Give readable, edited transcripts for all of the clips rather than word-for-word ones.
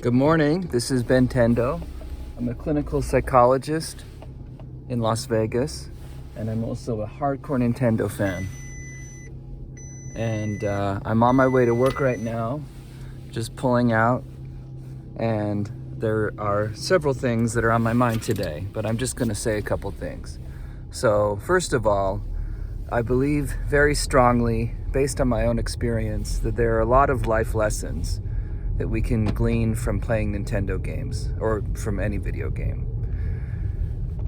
Good morning, this is Ben Tendo. I'm a clinical psychologist in Las Vegas, and I'm also a hardcore Nintendo fan. And I'm on my way to work right now, just pulling out, and there are several things that are on my mind today, but I'm just gonna say a couple things. So first of all, I believe very strongly, based on my own experience, that there are a lot of life lessons that we can glean from playing Nintendo games or from any video game.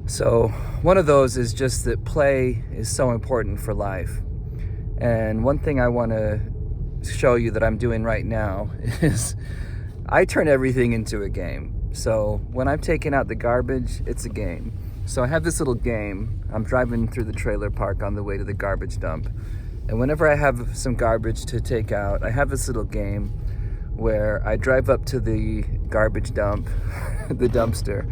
So one of those is just that play is so important for life. And one thing I want to show you that I'm doing right now is I turn everything into a game. So when I'm taking out the garbage, it's a game. So I have this little game. I'm driving through the trailer park on the way to the garbage dump. And whenever I have some garbage to take out, I have this little game where I drive up to the garbage dump, the dumpster,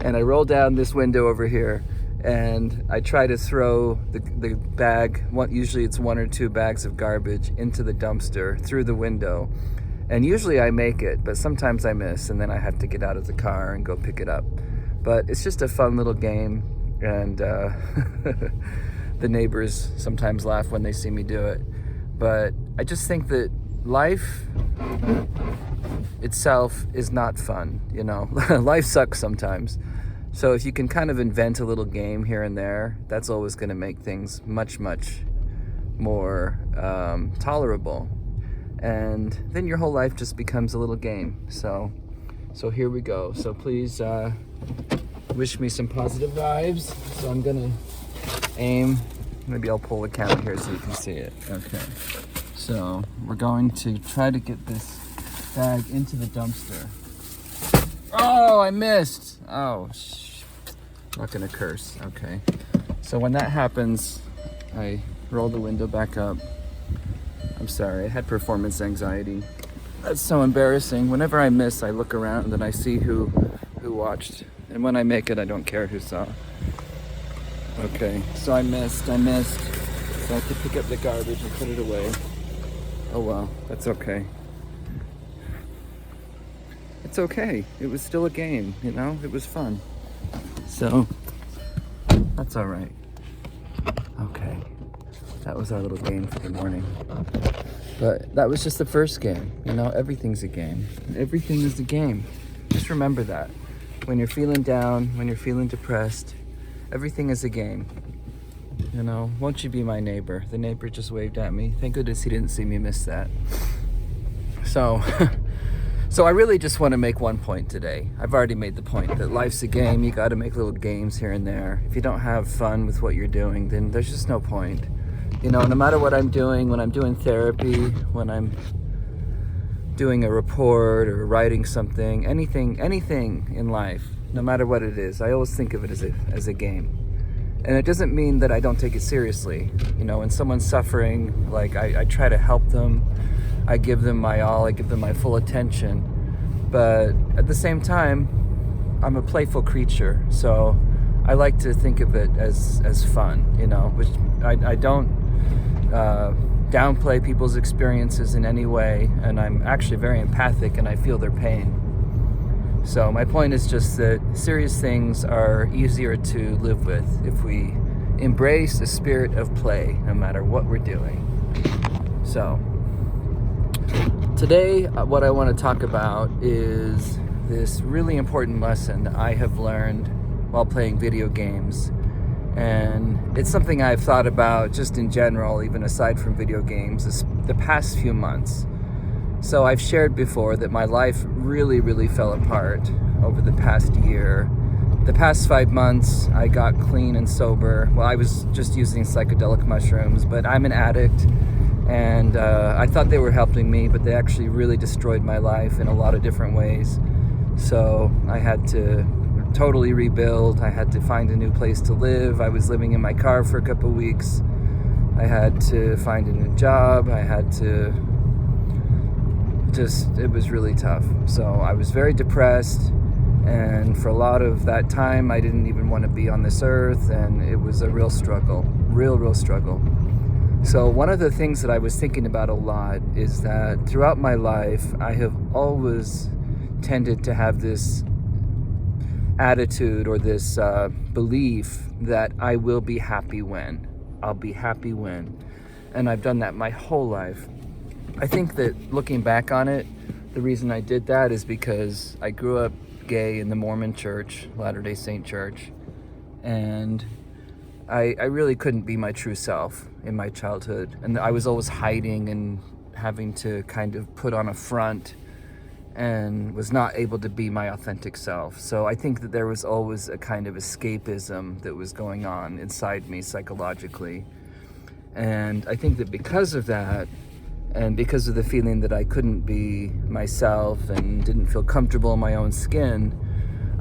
and I roll down this window over here, and I try to throw the bag, usually it's 1 or 2 bags of garbage, into the dumpster through the window. And usually I make it, but sometimes I miss, and then I have to get out of the car and go pick it up. But it's just a fun little game, and the neighbors sometimes laugh when they see me do it. But I just think that life itself is not fun, you know. Life sucks sometimes. So if you can kind of invent a little game here and there, that's always going to make things much more tolerable. And then your whole life just becomes a little game. So here we go. So please wish me some positive vibes. So I'm gonna aim. Maybe I'll pull the camera here so you can see it. Okay. So we're going to try to get this bag into the dumpster. Oh, I missed. Oh, not gonna curse. Okay. So when that happens, I roll the window back up. I'm sorry, I had performance anxiety. That's so embarrassing. Whenever I miss, I look around and I see who watched. And when I make it, I don't care who saw. Okay, so I missed. So I have to pick up the garbage and put it away. Oh well, that's okay. It's okay. It was still a game, you know? It was fun. So, that's all right. Okay. That was our little game for the morning. But that was just the first game. You know, everything's a game. Everything is a game. Just remember that. When you're feeling down, when you're feeling depressed, everything is a game. You know, won't you be my neighbor? The neighbor just waved at me. Thank goodness he didn't see me miss that. So I really just want to make one point today. I've already made the point that life's a game. You got to make little games here and there. If you don't have fun with what you're doing, then there's just no point. You know, no matter what I'm doing, when I'm doing therapy, when I'm doing a report or writing something, anything in life, no matter what it is, I always think of it as a game. And it doesn't mean that I don't take it seriously. You know, when someone's suffering, like I try to help them. I give them my all, I give them my full attention. But at the same time, I'm a playful creature. So I like to think of it as fun, you know, which I don't downplay people's experiences in any way. And I'm actually very empathic and I feel their pain. So my point is just that serious things are easier to live with if we embrace the spirit of play, no matter what we're doing. So today, what I want to talk about is this really important lesson I have learned while playing video games. And it's something I've thought about just in general, even aside from video games, the past few months. So I've shared before that my life really fell apart over the past year. The past 5 months, I got clean and sober. Well, I was just using psychedelic mushrooms, but I'm an addict. And I thought they were helping me, but they actually really destroyed my life in a lot of different ways. So I had to totally rebuild. I had to find a new place to live. I was living in my car for a couple weeks. I had to find a new job. I had to it was really tough. So I was very depressed. And for a lot of that time, I didn't even want to be on this earth. And it was a real struggle, real struggle. So one of the things that I was thinking about a lot is that throughout my life, I have always tended to have this attitude or this belief that I will be happy when. I'll be happy when. And I've done that my whole life. I think that looking back on it, the reason I did that is because I grew up gay in the Mormon church, Latter-day Saint church, and I really couldn't be my true self in my childhood. And I was always hiding and having to kind of put on a front and was not able to be my authentic self. So I think that there was always a kind of escapism that was going on inside me psychologically. And I think that because of that, and because of the feeling that I couldn't be myself and didn't feel comfortable in my own skin,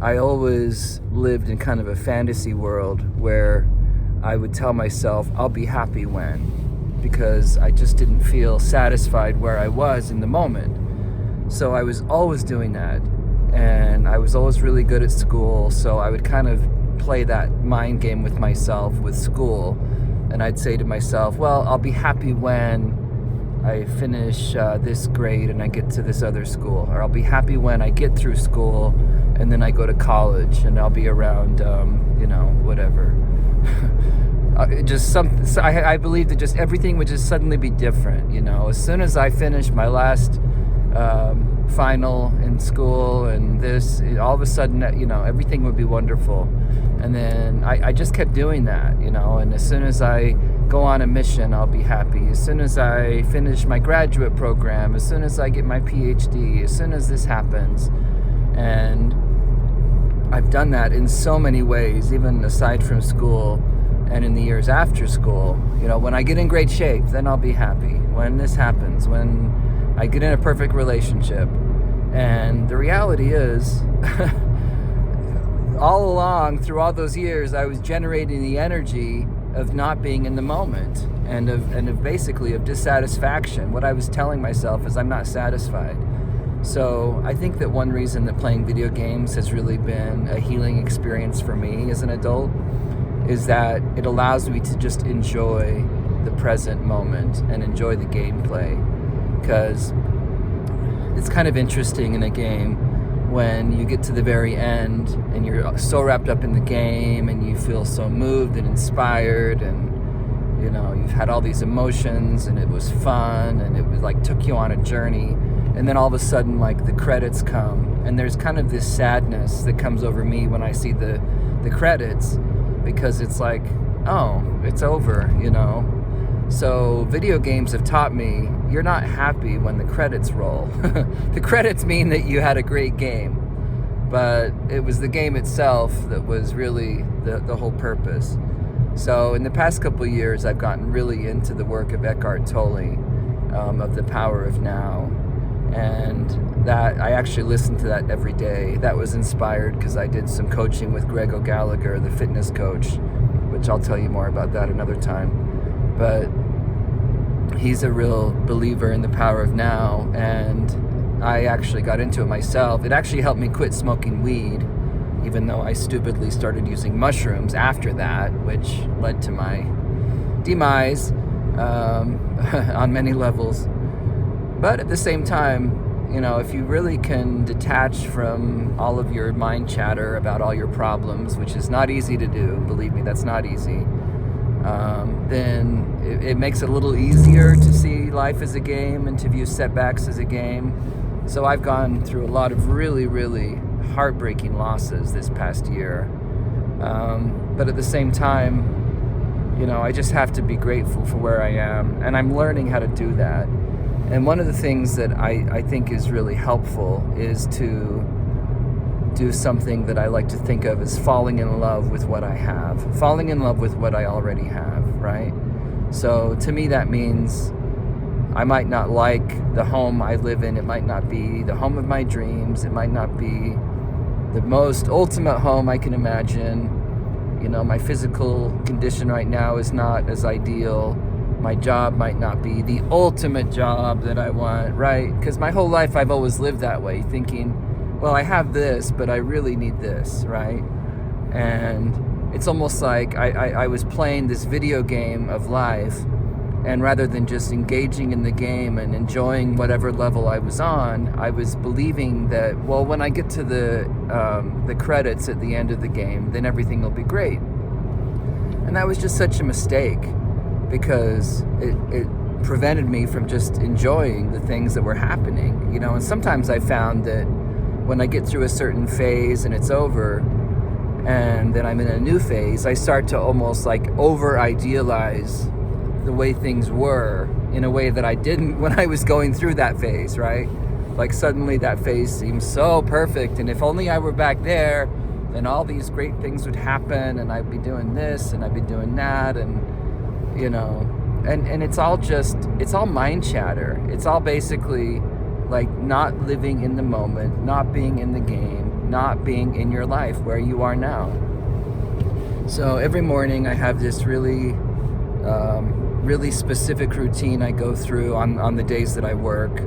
I always lived in kind of a fantasy world where I would tell myself, I'll be happy when, because I just didn't feel satisfied where I was in the moment. So I was always doing that, and I was always really good at school, so I would kind of play that mind game with myself with school, and I'd say to myself, well, I'll be happy when I finish this grade and I get to this other school, or I'll be happy when I get through school and then I go to college and I'll be around, whatever. I believe that just everything would just suddenly be different, as soon as I finished my last final in school and all of a sudden, everything would be wonderful. And then I just kept doing that, and as soon as I go on a mission, I'll be happy. As soon as I finish my graduate program, as soon as I get my PhD, as soon as this happens. And I've done that in so many ways, even aside from school and in the years after school. When I get in great shape, then I'll be happy. When this happens, when I get in a perfect relationship. And the reality is, all along, through all those years, I was generating the energy of not being in the moment and of basically of dissatisfaction. What I was telling myself is I'm not satisfied. So I think that one reason that playing video games has really been a healing experience for me as an adult is that it allows me to just enjoy the present moment and enjoy the gameplay. Because it's kind of interesting in a game when you get to the very end and you're so wrapped up in the game and you feel so moved and inspired, and you've had all these emotions and it was fun and it was like took you on a journey, and then all of a sudden like the credits come and there's kind of this sadness that comes over me when I see the credits, because it's like, oh, it's over. So video games have taught me you're not happy when the credits roll. The credits mean that you had a great game, but it was the game itself that was really the whole purpose. So in the past couple of years, I've gotten really into the work of Eckhart Tolle, of The Power of Now, and that I actually listen to that every day. That was inspired because I did some coaching with Greg O'Gallagher, the fitness coach, which I'll tell you more about that another time. But he's a real believer in the power of now, and I actually got into it myself. It actually helped me quit smoking weed, even though I stupidly started using mushrooms after that, which led to my demise on many levels. But at the same time, if you really can detach from all of your mind chatter about all your problems, which is not easy to do, believe me, that's not easy, then it makes it a little easier to see life as a game and to view setbacks as a game. So I've gone through a lot of really, really heartbreaking losses this past year. But at the same time, I just have to be grateful for where I am, and I'm learning how to do that. And one of the things that I think is really helpful is to do something that I like to think of as falling in love with what I have, falling in love with what I already have, right? So to me, that means I might not like the home I live in. It might not be the home of my dreams. It might not be the most ultimate home I can imagine. My physical condition right now is not as ideal. My job might not be the ultimate job that I want, right? Because my whole life I've always lived that way, thinking, well, I have this, but I really need this, right? And it's almost like I was playing this video game of life And rather than just engaging in the game and enjoying whatever level I was on, I was believing that, well, when I get to the credits at the end of the game, then everything will be great. And that was just such a mistake, because it prevented me from just enjoying the things that were happening, you know. And sometimes I found that when I get through a certain phase and it's over, and then I'm in a new phase, I start to almost like over-idealize the way things were in a way that I didn't when I was going through that phase, right? Like suddenly that phase seems so perfect, and if only I were back there, then all these great things would happen, and I'd be doing this and I'd be doing that, and you know, and it's all mind chatter. It's all basically like not living in the moment, not being in the game, not being in your life where you are now. So every morning I have this really specific routine I go through on the days that I work,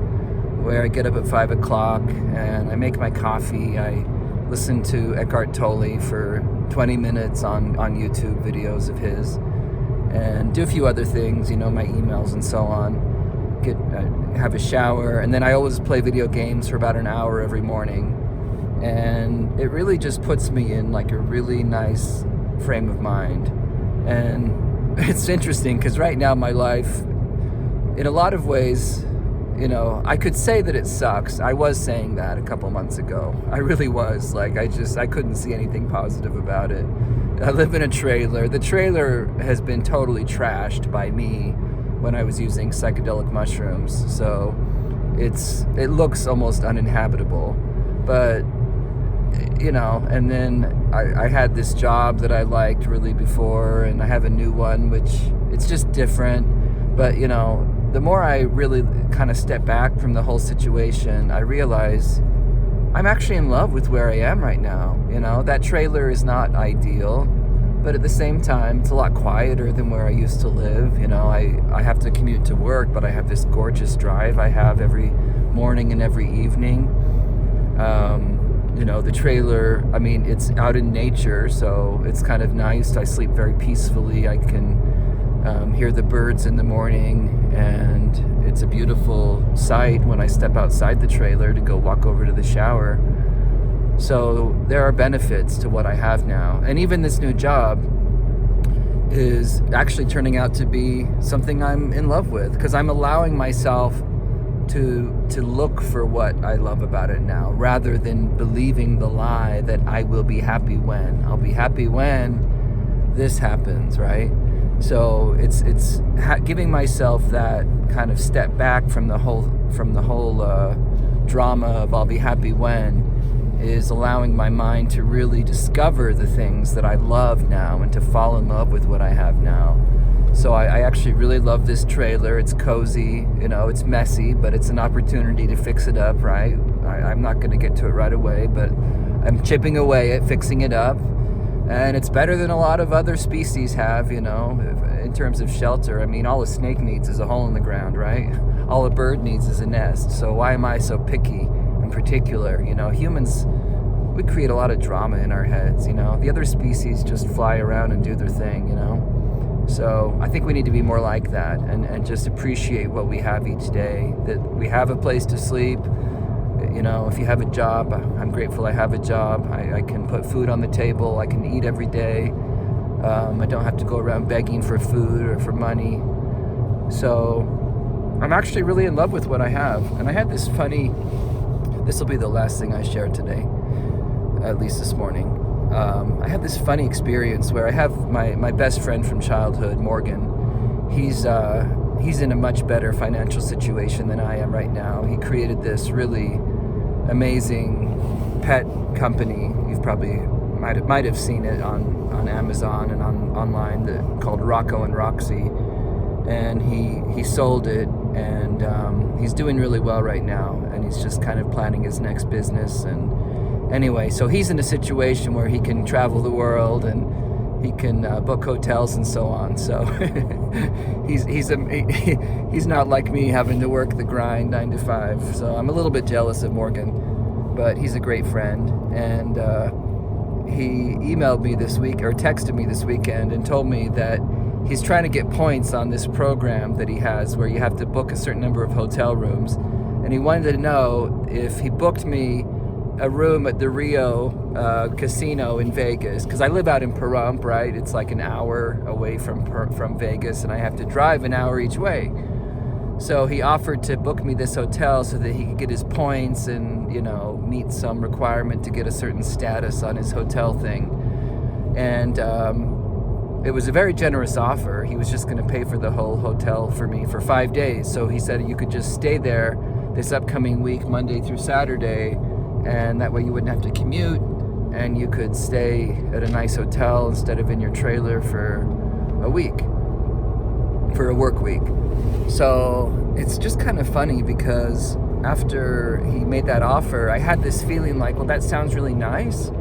where I get up at 5 o'clock and I make my coffee. I listen to Eckhart Tolle for 20 minutes on YouTube videos of his, and do a few other things, you know, my emails and so on. Have a shower, and then I always play video games for about an hour every morning, and it really just puts me in like a really nice frame of mind. And it's interesting because right now my life, in a lot of ways, you know, I could say that it sucks. I was saying that a couple months ago. I really was. Like, I couldn't see anything positive about it. I live in a trailer. The trailer has been totally trashed by me when I was using psychedelic mushrooms. So it looks almost uninhabitable. But, you know, and then I had this job that I liked really before, and I have a new one, which it's just different. But, you know, the more I really kind of step back from the whole situation, I realize I'm actually in love with where I am right now. You know, that trailer is not ideal, but at the same time, it's a lot quieter than where I used to live. You know, I have to commute to work, but I have this gorgeous drive I have every morning and every evening. You know, the trailer, I mean, it's out in nature, so it's kind of nice. I sleep very peacefully. I can hear the birds in the morning, and it's a beautiful sight when I step outside the trailer to go walk over to the shower. So there are benefits to what I have now. And even this new job is actually turning out to be something I'm in love with, because I'm allowing myself to look for what I love about it now, rather than believing the lie that I will be happy when. I'll be happy when this happens, right? So it's giving myself that kind of step back from the whole drama of I'll be happy when, is allowing my mind to really discover the things that I love now and to fall in love with what I have now. So I actually really love this trailer. It's cozy, you know, it's messy, but it's an opportunity to fix it up, right? I'm not going to get to it right away, but I'm chipping away at fixing it up. And it's better than a lot of other species have, you know, in terms of shelter. I mean, all a snake needs is a hole in the ground, right? All a bird needs is a nest. So why am I so picky in particular? You know, humans, we create a lot of drama in our heads, you know. The other species just fly around and do their thing, you know. So I think we need to be more like that, and just appreciate what we have each day, that we have a place to sleep. You know, if you have a job, I'm grateful I have a job. I can put food on the table. I can eat every day. I don't have to go around begging for food or for money. So I'm actually really in love with what I have. And I had this will be the last thing I share today, at least this morning. I had this funny experience where I have my best friend from childhood, Morgan. He's in a much better financial situation than I am right now. He created this really amazing pet company. You've probably might have seen it on Amazon and online, called Rocco and Roxy. And he sold it, and he's doing really well right now. And he's just kind of planning his next business. And anyway, so he's in a situation where he can travel the world and he can book hotels and so on. So he's not like me having to work the grind 9 to 5. So I'm a little bit jealous of Morgan, but he's a great friend. And he emailed me this week, or texted me this weekend, and told me that he's trying to get points on this program that he has where you have to book a certain number of hotel rooms. And he wanted to know if he booked me a room at the Rio casino in Vegas, because I live out in Pahrump, right? It's like an hour away from Vegas, and I have to drive an hour each way. So he offered to book me this hotel so that he could get his points and, you know, meet some requirement to get a certain status on his hotel thing. And it was a very generous offer. He was just going to pay for the whole hotel for me for 5 days. So he said you could just stay there this upcoming week, Monday through Saturday, and that way you wouldn't have to commute, and you could stay at a nice hotel instead of in your trailer for a week, for a work week. So it's just kind of funny because after he made that offer, I had this feeling like, well, that sounds really nice,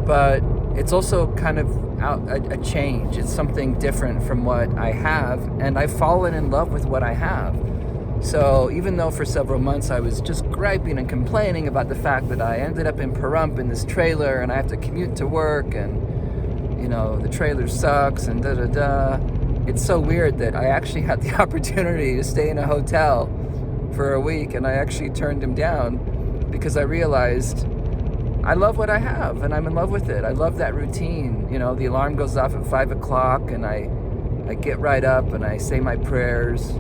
but it's also kind of a change. It's something different from what I have, and I've fallen in love with what I have. So even though for several months I was just griping and complaining about the fact that I ended up in Pahrump in this trailer and I have to commute to work and, you know, the trailer sucks and da-da-da, it's so weird that I actually had the opportunity to stay in a hotel for a week, and I actually turned him down because I realized I love what I have and I'm in love with it. I love that routine. You know, the alarm goes off at 5 o'clock and I get right up and I say my prayers,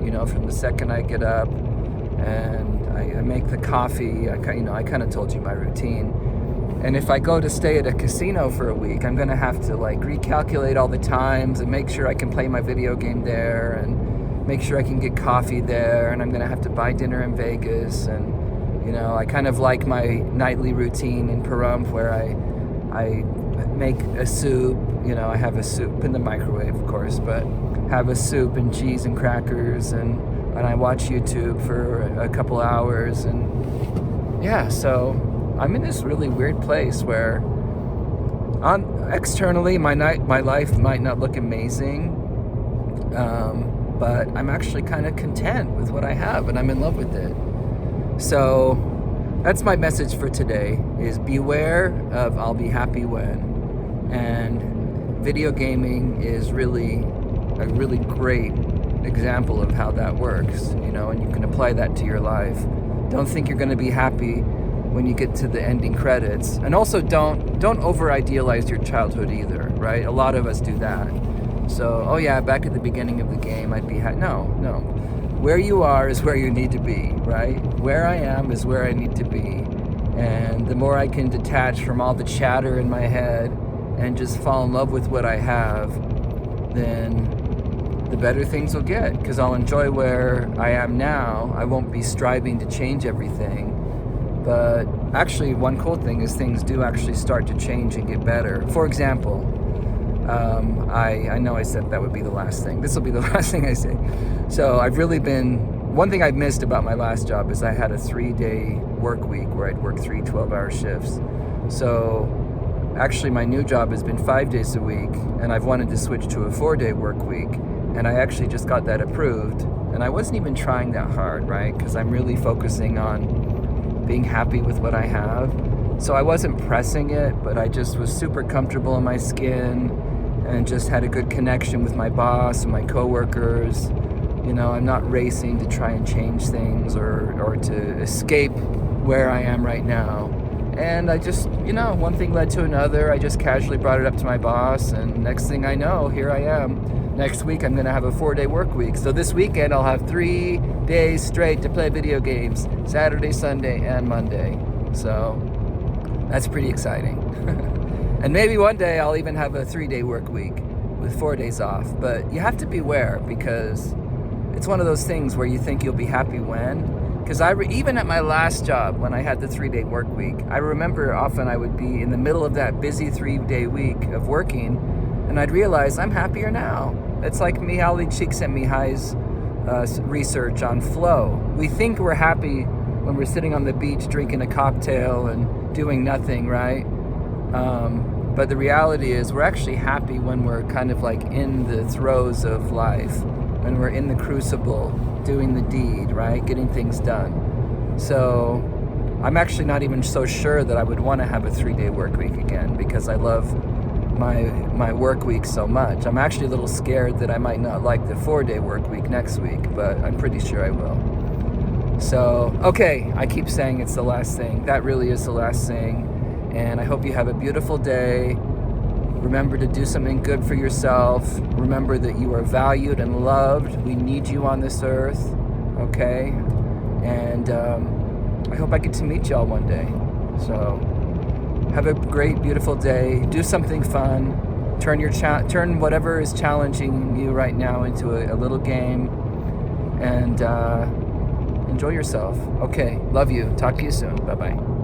you know, from the second I get up, and I make the coffee. I kind of told you my routine. And if I go to stay at a casino for a week, I'm gonna have to like recalculate all the times and make sure I can play my video game there and make sure I can get coffee there, and I'm gonna have to buy dinner in Vegas. And you know, I kind of like my nightly routine in Pahrump where I make a soup. You know, I have a soup in the microwave, of course, but have a soup and cheese and crackers, and I watch YouTube for a couple hours. And yeah, so I'm in this really weird place where externally my life might not look amazing, but I'm actually kind of content with what I have and I'm in love with it. So that's my message for today, is beware of I'll be happy when. And video gaming is really a really great example of how that works, you know, and you can apply that to your life. Don't think you're going to be happy when you get to the ending credits, and also don't over idealize your childhood either, right? A lot of us do that. So, oh yeah, back at the beginning of the game I'd be happy. No, where you are is where you need to be, right? Where I am is where I need to be. And the more I can detach from all the chatter in my head and just fall in love with what I have, then the better things will get, because I'll enjoy where I am now. I won't be striving to change everything. But actually, one cool thing is things do actually start to change and get better. For example, I know I said that would be the last thing. This will be the last thing I say. So I've really been, one thing I've missed about my last job is I had a 3-day work week where I'd work 3 12-hour shifts. So actually my new job has been 5 days a week, and I've wanted to switch to a 4-day work week. And I actually just got that approved. And I wasn't even trying that hard, right? Because I'm really focusing on being happy with what I have. So I wasn't pressing it, but I just was super comfortable in my skin and just had a good connection with my boss and my coworkers. You know, I'm not racing to try and change things or to escape where I am right now. And I just, you know, one thing led to another. I just casually brought it up to my boss, and next thing I know, here I am. Next week, I'm going to have a 4-day work week. So this weekend, I'll have 3 days straight to play video games. Saturday, Sunday, and Monday. So that's pretty exciting. And maybe one day I'll even have a 3-day work week with 4 days off. But you have to beware, because it's one of those things where you think you'll be happy when. Because even at my last job, when I had the 3-day work week, I remember often I would be in the middle of that busy 3-day week of working, and I'd realize I'm happier now. It's like Mihaly Csikszentmihalyi's research on flow. We think we're happy when we're sitting on the beach drinking a cocktail and doing nothing, right? But the reality is we're actually happy when we're kind of like in the throes of life, when we're in the crucible, doing the deed, right? Getting things done. So I'm actually not even so sure that I would want to have a 3-day work week again, because I love my work week so much. I'm actually a little scared that I might not like the 4-day work week next week, but I'm pretty sure I will. So, okay, I keep saying it's the last thing. That really is the last thing. And I hope you have a beautiful day. Remember to do something good for yourself. Remember that you are valued and loved. We need you on this earth, okay? And I hope I get to meet y'all one day. So have a great, beautiful day. Do something fun. Turn whatever is challenging you right now into a little game, and enjoy yourself. Okay, love you. Talk to you soon. Bye-bye.